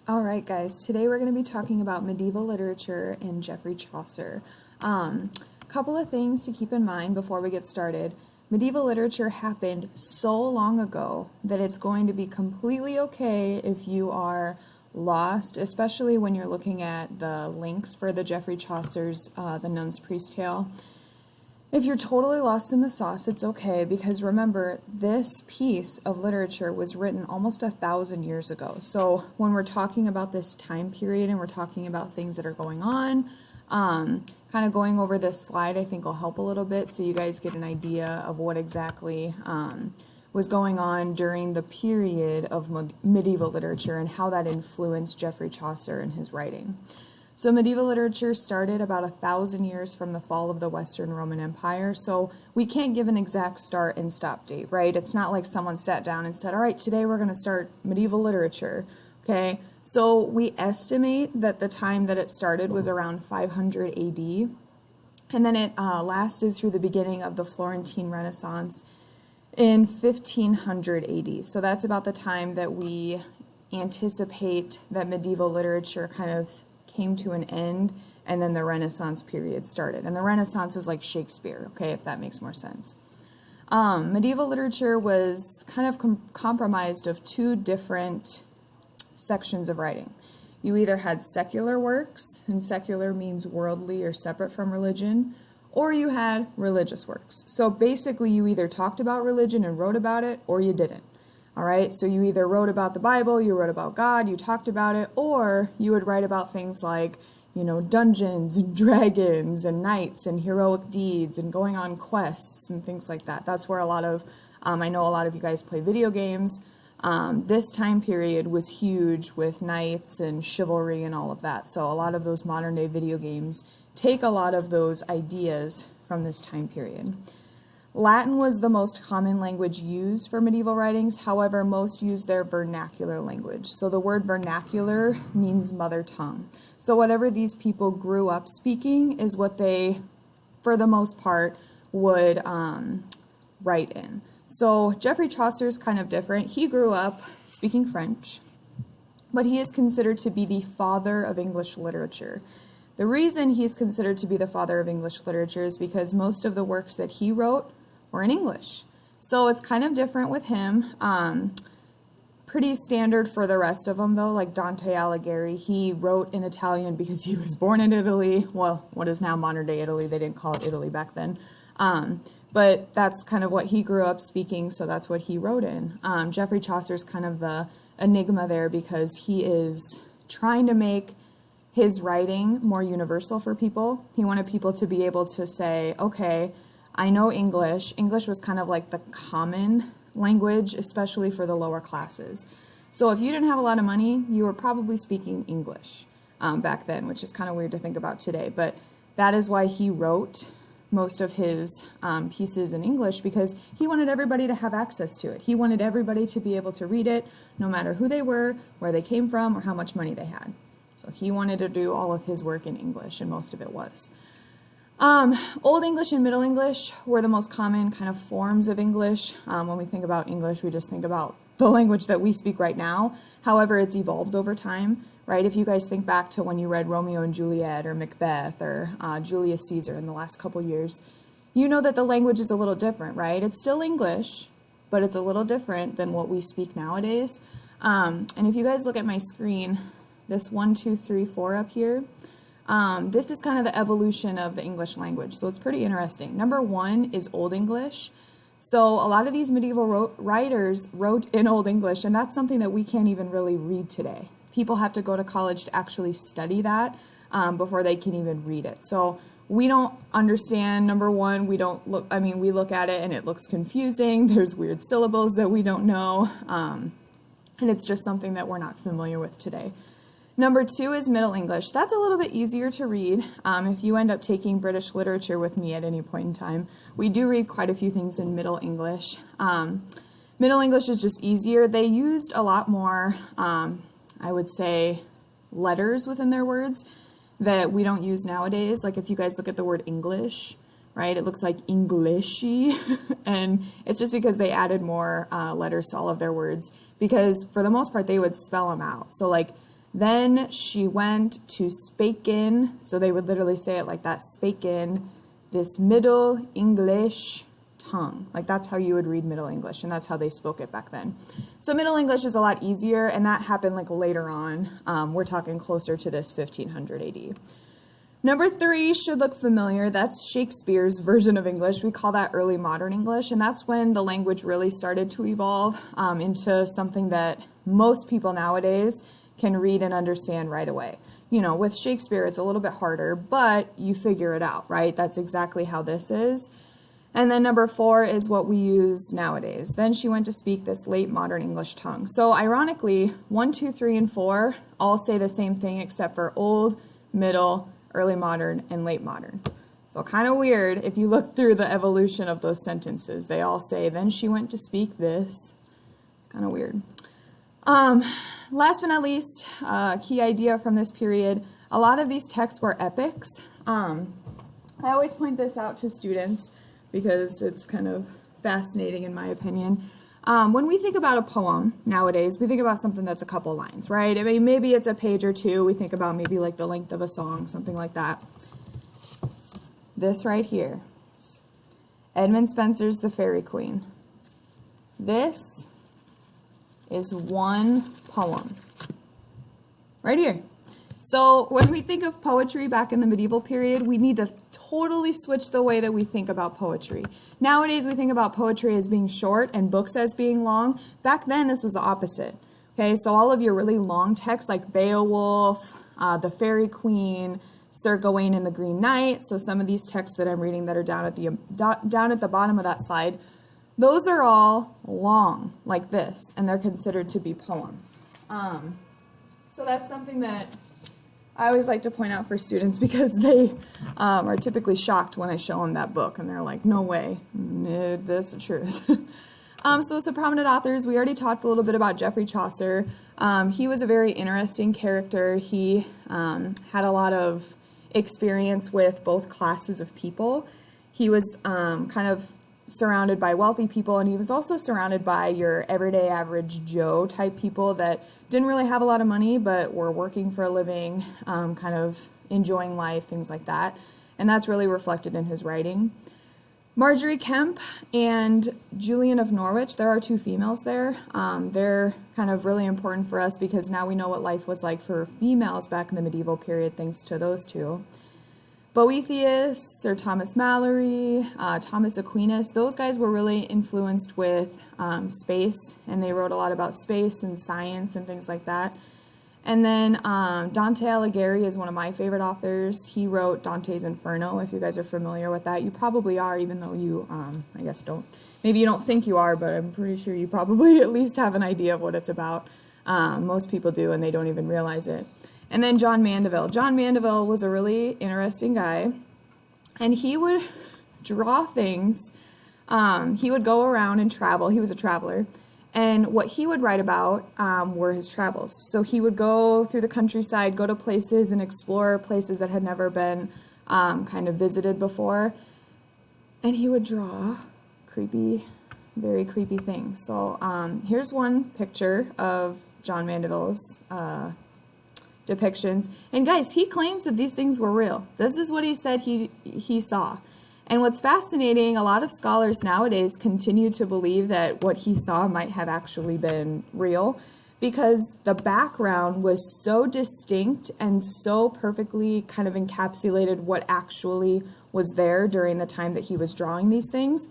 All right, guys, today we're going to be talking about medieval literature and Geoffrey Chaucer. Couple of things to keep in mind before we get started. Medieval literature happened so long ago that it's going to be completely okay if you are lost, especially when you're looking at the links for the Geoffrey Chaucer's The Nun's Priest Tale. If you're totally lost in the sauce, it's okay, because remember, this piece of literature was written almost 1,000 years ago. So when we're talking about this time period and we're talking about things that are going on, kind of going over this slide I think will help a little bit so you guys get an idea of what exactly was going on during the period of medieval literature and how that influenced Geoffrey Chaucer and his writing. So medieval literature started about 1,000 years from the fall of the Western Roman Empire, so we can't give an exact start and stop date, right? It's not like someone sat down and said, all right, today we're going to start medieval literature, okay? So we estimate that the time that it started was around 500 AD, and then it lasted through the beginning of the Florentine Renaissance in 1500 AD. So that's about the time that we anticipate that medieval literature kind of came to an end, and then the Renaissance period started. And the Renaissance is like Shakespeare, okay, if that makes more sense. Medieval literature was kind of comprised of two different sections of writing. You either had secular works, and secular means worldly or separate from religion, or you had religious works. So basically you either talked about religion and wrote about it, or you didn't. All right, so you either wrote about the Bible, you wrote about God, you talked about it, or you would write about things like, dungeons and dragons and knights and heroic deeds and going on quests and things like that. That's where a lot of, I know a lot of you guys play video games. This time period was huge with knights and chivalry and all of that. So a lot of those modern day video games take a lot of those ideas from this time period. Latin was the most common language used for medieval writings. However, most used their vernacular language. So the word vernacular means mother tongue. So whatever these people grew up speaking is what they, for the most part, would write in. So Geoffrey Chaucer is kind of different. He grew up speaking French, but he is considered to be the father of English literature. The reason he's considered to be the father of English literature is because most of the works that he wrote were in English. So it's kind of different with him. Pretty standard for the rest of them, though, like Dante Alighieri. He wrote in Italian because he was born in Italy. Well, what is now modern day Italy. They didn't call it Italy back then. But that's kind of what he grew up speaking, so that's what he wrote in. Geoffrey Chaucer's kind of the enigma there because he is trying to make his writing more universal for people. He wanted people to be able to say, okay, I know English. English was kind of like the common language, especially for the lower classes. So if you didn't have a lot of money, you were probably speaking English back then, which is kind of weird to think about today. But that is why he wrote most of his pieces in English, because he wanted everybody to have access to it. He wanted everybody to be able to read it, no matter who they were, where they came from, or how much money they had. So he wanted to do all of his work in English, and most of it was. Old English and Middle English were the most common kind of forms of English. When we think about English, we just think about the language that we speak right now. However, it's evolved over time, right? If you guys think back to when you read Romeo and Juliet or Macbeth or Julius Caesar in the last couple years, you know that the language is a little different, right? It's still English, but it's a little different than what we speak nowadays. And if you guys look at my screen, this 1, 2, 3, 4 up here, this is kind of the evolution of the English language, so it's pretty interesting. Number 1 is Old English. So a lot of these medieval writers wrote in Old English, and that's something that we can't even really read today. People have to go to college to actually study that before they can even read it. So we don't understand, number 1, we look at it and it looks confusing. There's weird syllables that we don't know, and it's just something that we're not familiar with today. Number 2 is Middle English. That's a little bit easier to read. If you end up taking British literature with me at any point in time, we do read quite a few things in Middle English. Middle English is just easier. They used a lot more, I would say, letters within their words that we don't use nowadays. Like if you guys look at the word English, right, it looks like Englishy, and it's just because they added more letters to all of their words, because for the most part they would spell them out. So like Then she went to Spaken, so they would literally say it like that, Spaken, this Middle English tongue. Like that's how you would read Middle English, and that's how they spoke it back then. So Middle English is a lot easier, and that happened like later on. We're talking closer to this 1500 AD. Number 3 should look familiar. That's Shakespeare's version of English. We call that early modern English, and that's when the language really started to evolve into something that most people nowadays can read and understand right away. You know, with Shakespeare, it's a little bit harder, but you figure it out, right? That's exactly how this is. And then number 4 is what we use nowadays. Then she went to speak this late modern English tongue. So ironically, 1, 2, 3, and 4 all say the same thing except for old, middle, early modern, and late modern. So kind of weird if you look through the evolution of those sentences. They all say, then she went to speak this. Kind of weird. Last but not least, key idea from this period, a lot of these texts were epics. I always point this out to students because it's kind of fascinating in my opinion. When we think about a poem nowadays, we think about something that's a couple lines, right? I mean, maybe it's a page or two. We think about maybe like the length of a song, something like that. This right here, Edmund Spenser's The Faerie Queene. This is one poem, right here. So when we think of poetry back in the medieval period, we need to totally switch the way that we think about poetry. Nowadays, we think about poetry as being short and books as being long. Back then, this was the opposite. Okay, so all of your really long texts like Beowulf, The Faerie Queene, Sir Gawain and the Green Knight, so some of these texts that I'm reading that are down at the bottom of that slide, those are all long, like this, and they're considered to be poems. So that's something that I always like to point out for students because they are typically shocked when I show them that book, and they're like, no way, this is the truth. So some prominent authors, we already talked a little bit about Geoffrey Chaucer. He was a very interesting character. He had a lot of experience with both classes of people. He was kind of surrounded by wealthy people, and he was also surrounded by your everyday average Joe type people that didn't really have a lot of money but were working for a living, kind of enjoying life, things like that. And that's really reflected in his writing. Margery Kempe and Julian of Norwich, there are 2 females there. They're kind of really important for us because now we know what life was like for females back in the medieval period thanks to those 2. Boethius, Sir Thomas Malory, Thomas Aquinas, those guys were really influenced with space, and they wrote a lot about space and science and things like that. And then Dante Alighieri is one of my favorite authors. He wrote Dante's Inferno, if you guys are familiar with that. You probably are, even though you, I guess, maybe you don't think you are, but I'm pretty sure you probably at least have an idea of what it's about. Most people do, and they don't even realize it. And then John Mandeville. John Mandeville was a really interesting guy, and he would draw things. He would go around and travel. He was a traveler. And what he would write about were his travels. So he would go through the countryside, go to places and explore places that had never been kind of visited before. And he would draw creepy, very creepy things. So here's one picture of John Mandeville's depictions. And guys, he claims that these things were real. This is what he said he saw. And what's fascinating, a lot of scholars nowadays continue to believe that what he saw might have actually been real because the background was so distinct and so perfectly kind of encapsulated what actually was there during the time that he was drawing these things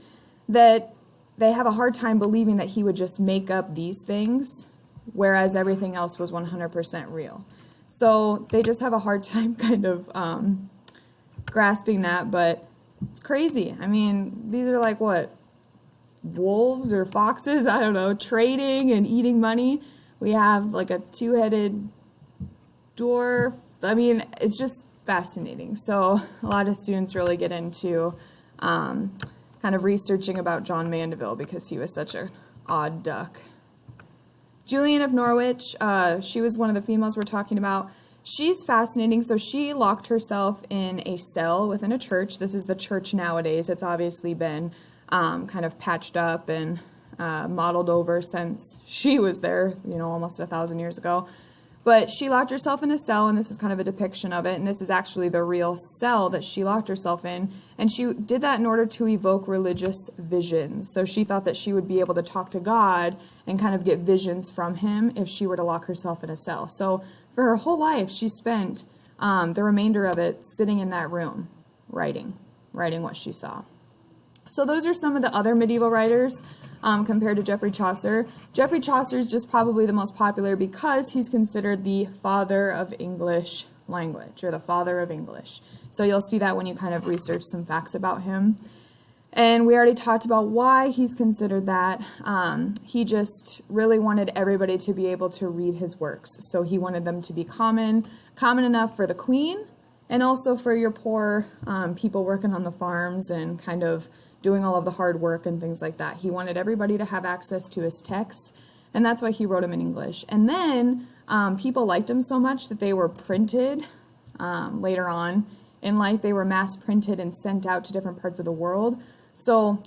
that they have a hard time believing that he would just make up these things, whereas everything else was 100% real. So they just have a hard time kind of grasping that, but it's crazy. I mean, these are like what? Wolves or foxes? I don't know, trading and eating money. We have like a 2-headed dwarf. I mean, it's just fascinating. So a lot of students really get into kind of researching about John Mandeville because he was such an odd duck. Julian of Norwich, she was one of the females we're talking about. She's fascinating. So she locked herself in a cell within a church. This is the church nowadays. It's obviously been kind of patched up and modeled over since she was there, almost 1,000 years ago. But she locked herself in a cell, and this is kind of a depiction of it, and this is actually the real cell that she locked herself in, and she did that in order to evoke religious visions. So she thought that she would be able to talk to God and kind of get visions from him if she were to lock herself in a cell. So for her whole life, she spent the remainder of it sitting in that room, writing what she saw. So those are some of the other medieval writers compared to Geoffrey Chaucer. Geoffrey Chaucer is just probably the most popular because he's considered the father of English language, or the father of English. So you'll see that when you kind of research some facts about him. And we already talked about why he's considered that. He just really wanted everybody to be able to read his works. So he wanted them to be common enough for the queen, and also for your poor people working on the farms and kind of doing all of the hard work and things like that. He wanted everybody to have access to his texts, and that's why he wrote them in English. And then people liked him so much that they were printed later on in life. They were mass printed and sent out to different parts of the world. So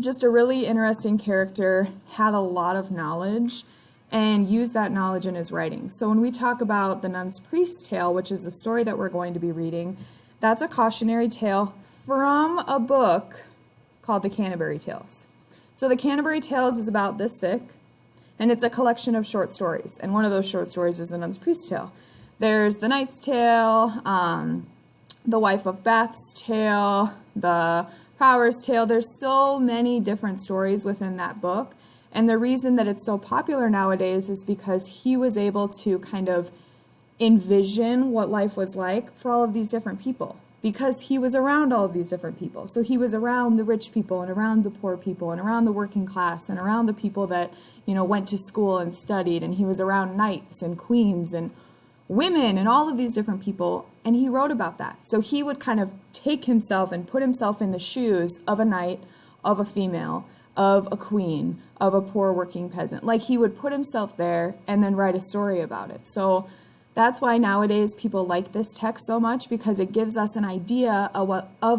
just a really interesting character, had a lot of knowledge, and used that knowledge in his writing. So when we talk about the Nun's Priest Tale, which is the story that we're going to be reading, that's a cautionary tale from a book called the Canterbury Tales. So the Canterbury Tales is about this thick, and it's a collection of short stories. And one of those short stories is the Nun's Priest Tale. There's the Knight's Tale, the Wife of Bath's Tale, the Power's Tale. There's so many different stories within that book. And the reason that it's so popular nowadays is because he was able to kind of envision what life was like for all of these different people, because he was around all of these different people. So he was around the rich people and around the poor people and around the working class and around the people that, went to school and studied, and he was around knights and queens and women and all of these different people, and he wrote about that. So he would kind of take himself and put himself in the shoes of a knight, of a female, of a queen, of a poor working peasant. Like, he would put himself there and then write a story about it. So that's why nowadays people like this text so much, because it gives us an idea of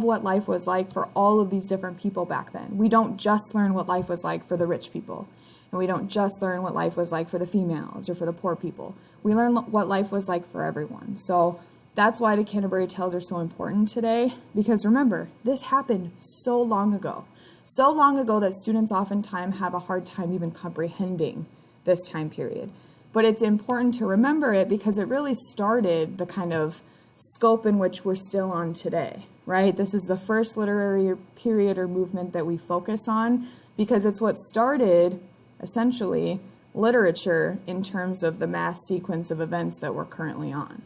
what life was like for all of these different people back then. We don't just learn what life was like for the rich people, and we don't just learn what life was like for the females or for the poor people. We learn what life was like for everyone. So that's why the Canterbury Tales are so important today, because remember, this happened so long ago. So long ago that students oftentimes have a hard time even comprehending this time period. But it's important to remember it because it really started the kind of scope in which we're still on today, right? This is the first literary period or movement that we focus on, because it's what started, essentially, literature in terms of the mass sequence of events that we're currently on.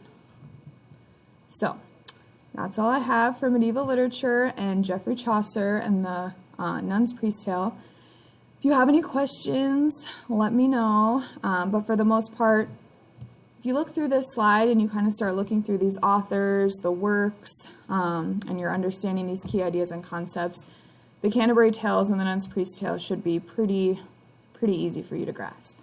So, that's all I have for medieval literature and Geoffrey Chaucer and the Nun's Priest Tale. If you have any questions, let me know. But for the most part, if you look through this slide and you kind of start looking through these authors, the works, and you're understanding these key ideas and concepts, the Canterbury Tales and the Nun's Priest Tale should be pretty easy for you to grasp.